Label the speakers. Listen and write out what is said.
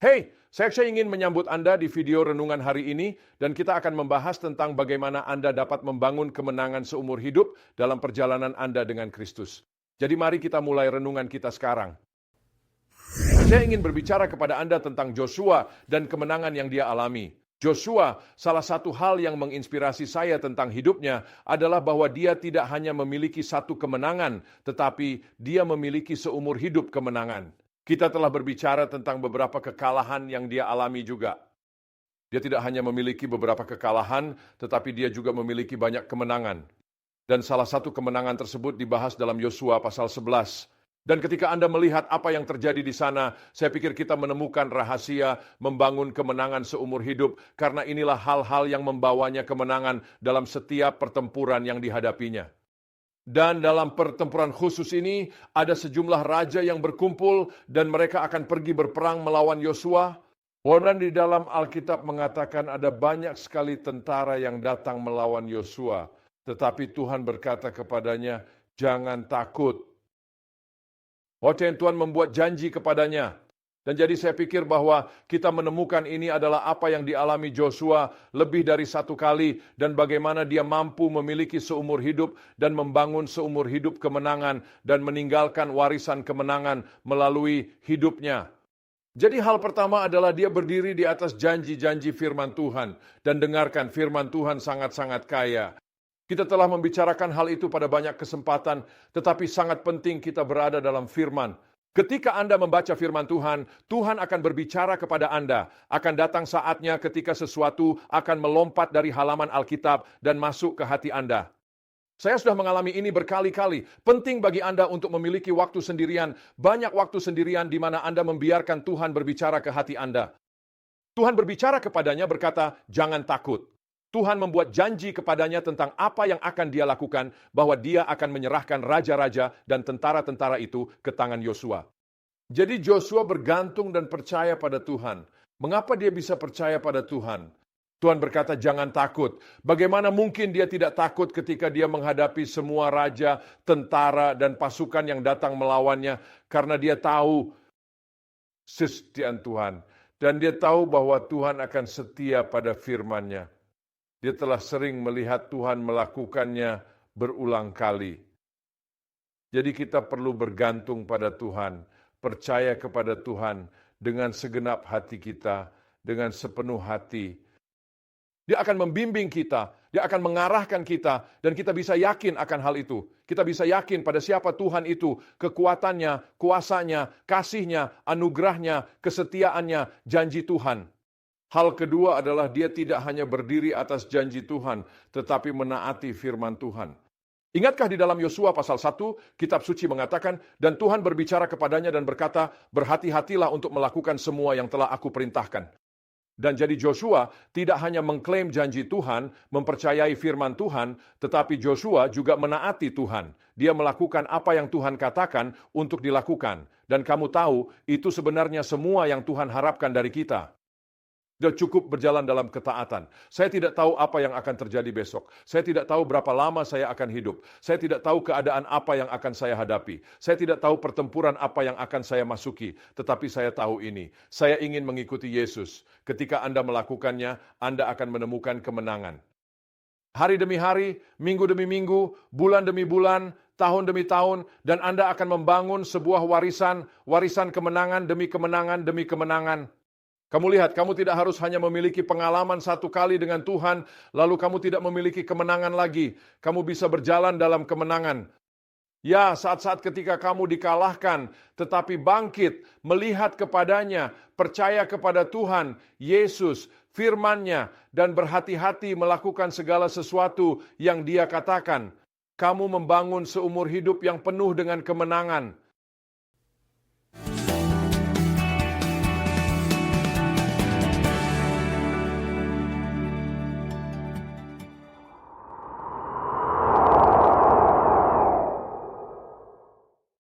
Speaker 1: Hey, saya ingin menyambut Anda di video renungan hari ini dan kita akan membahas tentang bagaimana Anda dapat membangun kemenangan seumur hidup dalam perjalanan Anda dengan Kristus. Jadi mari kita mulai renungan kita sekarang. Saya ingin berbicara kepada Anda tentang Joshua dan kemenangan yang dia alami. Joshua, salah satu hal yang menginspirasi saya tentang hidupnya adalah bahwa dia tidak hanya memiliki satu kemenangan, tetapi dia memiliki seumur hidup kemenangan. Kita telah berbicara tentang beberapa kekalahan yang dia alami juga. Dia tidak hanya memiliki beberapa kekalahan, tetapi dia juga memiliki banyak kemenangan. Dan salah satu kemenangan tersebut dibahas dalam Yosua pasal 11. Dan ketika Anda melihat apa yang terjadi di sana, saya pikir kita menemukan rahasia membangun kemenangan seumur hidup, karena inilah hal-hal yang membawanya kemenangan dalam setiap pertempuran yang dihadapinya. Dan dalam pertempuran khusus ini, ada sejumlah raja yang berkumpul dan mereka akan pergi berperang melawan Yosua. Dan di dalam Alkitab mengatakan ada banyak sekali tentara yang datang melawan Yosua. Tetapi Tuhan berkata kepadanya, jangan takut. Tuhan membuat janji kepadanya. Dan jadi saya pikir bahwa kita menemukan ini adalah apa yang dialami Joshua lebih dari satu kali dan bagaimana dia mampu memiliki seumur hidup dan membangun seumur hidup kemenangan dan meninggalkan warisan kemenangan melalui hidupnya. Jadi hal pertama adalah dia berdiri di atas janji-janji firman Tuhan dan dengarkan firman Tuhan sangat-sangat kaya. Kita telah membicarakan hal itu pada banyak kesempatan, tetapi sangat penting kita berada dalam firman. Ketika Anda membaca firman Tuhan, Tuhan akan berbicara kepada Anda. Akan datang saatnya ketika sesuatu akan melompat dari halaman Alkitab dan masuk ke hati Anda. Saya sudah mengalami ini berkali-kali. Penting bagi Anda untuk memiliki waktu sendirian, banyak waktu sendirian di mana Anda membiarkan Tuhan berbicara ke hati Anda. Tuhan berbicara kepadanya berkata, jangan takut. Tuhan membuat janji kepadanya tentang apa yang akan dia lakukan, bahwa dia akan menyerahkan raja-raja dan tentara-tentara itu ke tangan Yosua. Jadi Joshua bergantung dan percaya pada Tuhan. Mengapa dia bisa percaya pada Tuhan? Tuhan berkata, jangan takut. Bagaimana mungkin dia tidak takut ketika dia menghadapi semua raja, tentara, dan pasukan yang datang melawannya, karena dia tahu kesetiaan Tuhan. Dan dia tahu bahwa Tuhan akan setia pada firman-Nya. Dia telah sering melihat Tuhan melakukannya berulang kali. Jadi kita perlu bergantung pada Tuhan, percaya kepada Tuhan dengan segenap hati kita, dengan sepenuh hati. Dia akan membimbing kita, dia akan mengarahkan kita, dan kita bisa yakin akan hal itu. Kita bisa yakin pada siapa Tuhan itu, kekuatannya, kuasanya, kasihnya, anugerahnya, kesetiaannya, janji Tuhan. Hal kedua adalah dia tidak hanya berdiri atas janji Tuhan, tetapi menaati firman Tuhan. Ingatkah di dalam Yosua pasal 1, kitab suci mengatakan, dan Tuhan berbicara kepadanya dan berkata, berhati-hatilah untuk melakukan semua yang telah aku perintahkan. Dan jadi Joshua tidak hanya mengklaim janji Tuhan, mempercayai firman Tuhan, tetapi Joshua juga menaati Tuhan. Dia melakukan apa yang Tuhan katakan untuk dilakukan. Dan kamu tahu, itu sebenarnya semua yang Tuhan harapkan dari kita. Dia cukup berjalan dalam ketaatan. Saya tidak tahu apa yang akan terjadi besok. Saya tidak tahu berapa lama saya akan hidup. Saya tidak tahu keadaan apa yang akan saya hadapi. Saya tidak tahu pertempuran apa yang akan saya masuki. Tetapi saya tahu ini. Saya ingin mengikuti Yesus. Ketika Anda melakukannya, Anda akan menemukan kemenangan. Hari demi hari, minggu demi minggu, bulan demi bulan, tahun demi tahun, dan Anda akan membangun sebuah warisan kemenangan demi kemenangan demi kemenangan. Kamu lihat, kamu tidak harus hanya memiliki pengalaman satu kali dengan Tuhan, lalu kamu tidak memiliki kemenangan lagi. Kamu bisa berjalan dalam kemenangan. Ya, saat-saat ketika kamu dikalahkan, tetapi bangkit, melihat kepadanya, percaya kepada Tuhan, Yesus, firman-Nya, dan berhati-hati melakukan segala sesuatu yang Dia katakan. Kamu membangun seumur hidup yang penuh dengan kemenangan.